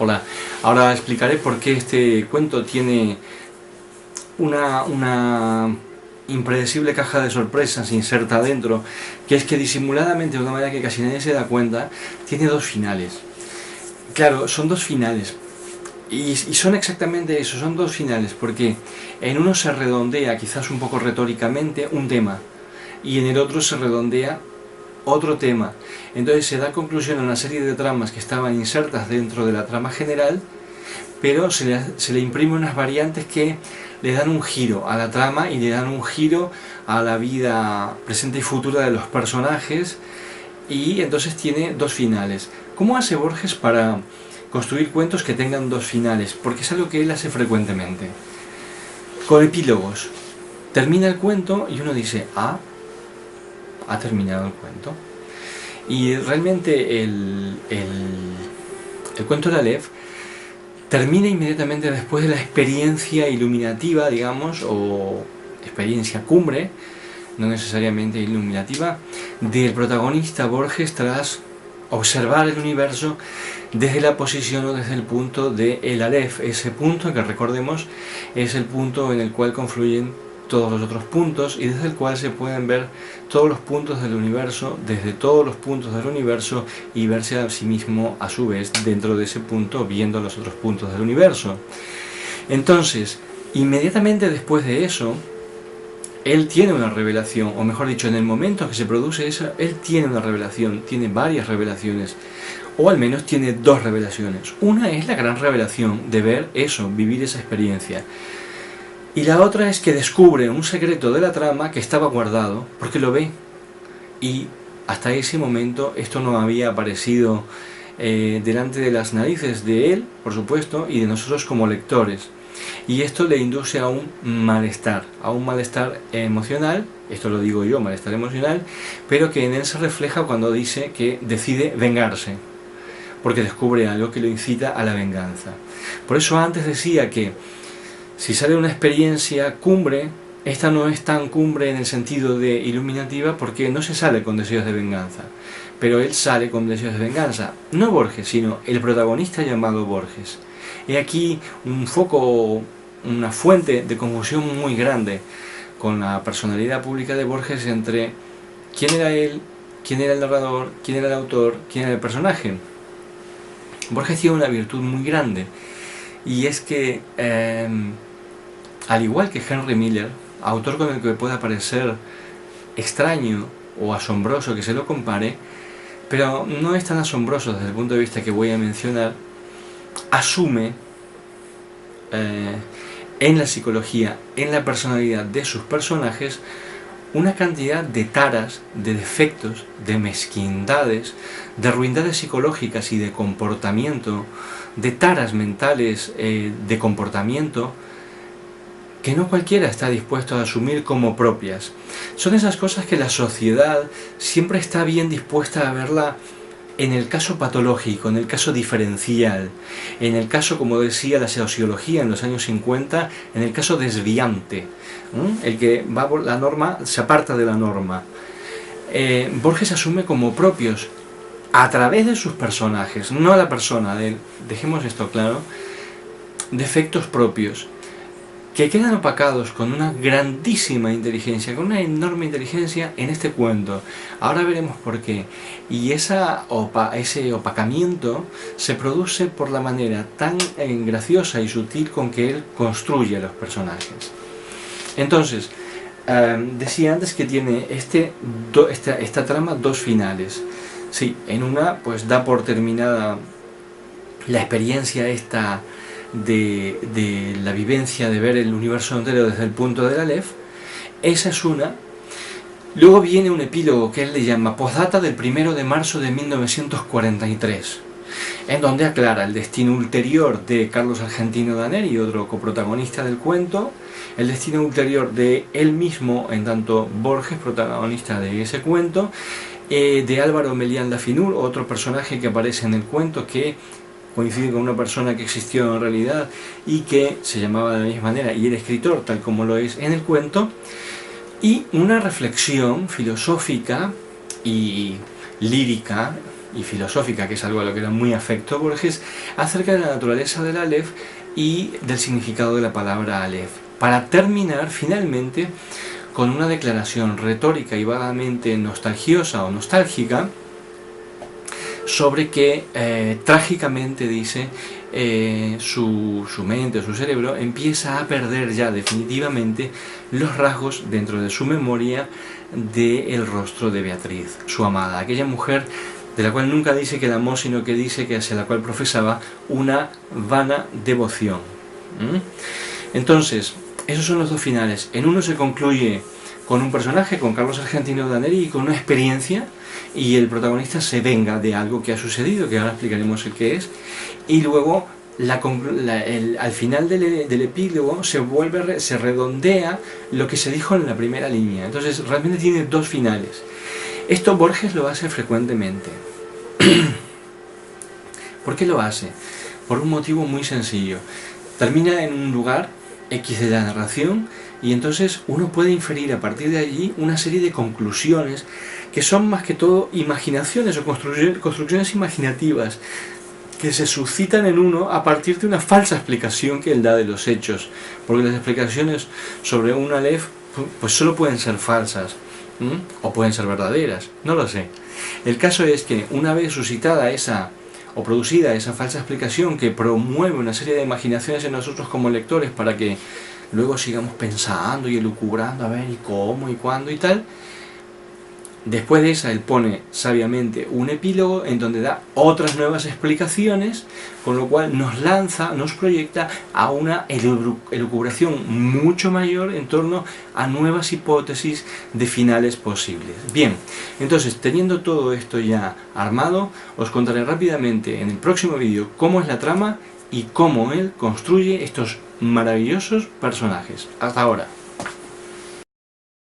Hola, ahora explicaré por qué este cuento tiene una impredecible caja de sorpresas inserta adentro, que es que disimuladamente, de una manera que casi nadie se da cuenta, tiene dos finales. Claro, son dos finales, y son exactamente eso, son dos finales, porque en uno se redondea, quizás un poco retóricamente, un tema, y en el otro se redondea otro tema. Entonces se da conclusión a una serie de tramas que estaban insertas dentro de la trama general, pero se le imprime unas variantes que le dan un giro a la trama y le dan un giro a la vida presente y futura de los personajes, y entonces tiene dos finales. ¿Cómo hace Borges para construir cuentos que tengan dos finales? Porque es algo que él hace frecuentemente. Con epílogos. Termina el cuento y uno dice, ha terminado el cuento. Y realmente el cuento de Aleph termina inmediatamente después de la experiencia iluminativa, digamos, o experiencia cumbre, no necesariamente iluminativa, del protagonista Borges tras observar el universo desde la posición o desde el punto de el Aleph, ese punto que, recordemos, es el punto en el cual confluyen todos los otros puntos y desde el cual se pueden ver todos los puntos del universo, desde todos los puntos del universo, y verse a sí mismo a su vez dentro de ese punto viendo los otros puntos del universo. Entonces, inmediatamente después de eso, él tiene una revelación, o mejor dicho, en el momento que se produce eso, él tiene una revelación, tiene varias revelaciones, o al menos tiene dos revelaciones. Una es la gran revelación de ver eso, vivir esa experiencia. Y la otra es que descubre un secreto de la trama que estaba guardado, porque lo ve. Y hasta ese momento esto no había aparecido delante de las narices de él, por supuesto, y de nosotros como lectores. Y esto le induce a un malestar emocional, esto lo digo yo, malestar emocional, pero que en él se refleja cuando dice que decide vengarse, porque descubre algo que lo incita a la venganza. Por eso antes decía que si sale una experiencia cumbre, esta no es tan cumbre en el sentido de iluminativa, porque no se sale con deseos de venganza, pero él sale con deseos de venganza, no Borges, sino el protagonista llamado Borges. He aquí un foco, una fuente de confusión muy grande con la personalidad pública de Borges entre quién era él, quién era el narrador, quién era el autor, quién era el personaje. Borges tiene una virtud muy grande, y es que al igual que Henry Miller, autor con el que pueda parecer extraño o asombroso que se lo compare, pero no es tan asombroso desde el punto de vista que voy a mencionar, asume en la psicología, en la personalidad de sus personajes, una cantidad de taras, de defectos, de mezquindades, de ruindades psicológicas y de comportamiento, de taras mentales de comportamiento, que no cualquiera está dispuesto a asumir como propias. Son esas cosas que la sociedad siempre está bien dispuesta a verla en el caso patológico, en el caso diferencial, en el caso, como decía la sociología en los años 50, en el caso desviante, el que va por la norma, se aparta de la norma. Borges asume como propios, a través de sus personajes, no a la persona de él, dejemos esto claro, defectos propios, que quedan opacados con una grandísima inteligencia, con una enorme inteligencia en este cuento. Ahora veremos por qué. Y ese opacamiento se produce por la manera tan graciosa y sutil con que él construye a los personajes. Entonces, decía antes que tiene esta trama dos finales. Sí, en una pues da por terminada la experiencia esta de la vivencia de ver el universo entero desde el punto del Aleph. Esa es una. Luego viene un epílogo que él le llama Postdata del 1 de marzo de 1943, en donde aclara el destino ulterior de Carlos Argentino Daneri, otro coprotagonista del cuento, el destino ulterior de él mismo, en tanto Borges, protagonista de ese cuento, de Álvaro Melián Lafinur, otro personaje que aparece en el cuento, que coincide con una persona que existió en realidad y que se llamaba de la misma manera y era escritor, tal como lo es en el cuento, y una reflexión filosófica y lírica y filosófica, que es algo a lo que era muy afecto Borges, acerca de la naturaleza del Aleph y del significado de la palabra Aleph, para terminar finalmente con una declaración retórica y vagamente nostalgiosa o nostálgica sobre que trágicamente, dice, su mente o su cerebro empieza a perder ya definitivamente los rasgos dentro de su memoria del rostro de Beatriz, su amada, aquella mujer de la cual nunca dice que la amó, sino que dice que hacia la cual profesaba una vana devoción. Entonces, esos son los dos finales. En uno se concluye con un personaje, con Carlos Argentino Daneri, y con una experiencia, y el protagonista se venga de algo que ha sucedido, que ahora explicaremos el qué es, y luego al final del epílogo se redondea lo que se dijo en la primera línea. Entonces realmente tiene dos finales. Esto Borges lo hace frecuentemente. ¿Por qué lo hace? Por un motivo muy sencillo. Termina en un lugar X de la narración y entonces uno puede inferir a partir de allí una serie de conclusiones que son más que todo imaginaciones o construcciones imaginativas que se suscitan en uno a partir de una falsa explicación que él da de los hechos, porque las explicaciones sobre un Aleph pues solo pueden ser falsas, o pueden ser verdaderas, no lo sé. El caso es que una vez suscitada o producida esa falsa explicación que promueve una serie de imaginaciones en nosotros como lectores para que luego sigamos pensando y elucubrando a ver y cómo y cuándo y tal, después de esa él pone sabiamente un epílogo en donde da otras nuevas explicaciones, con lo cual nos proyecta a una elucubración mucho mayor en torno a nuevas hipótesis de finales posibles. Bien, entonces teniendo todo esto ya armado, os contaré rápidamente en el próximo vídeo cómo es la trama y cómo él construye estos maravillosos personajes. Hasta ahora.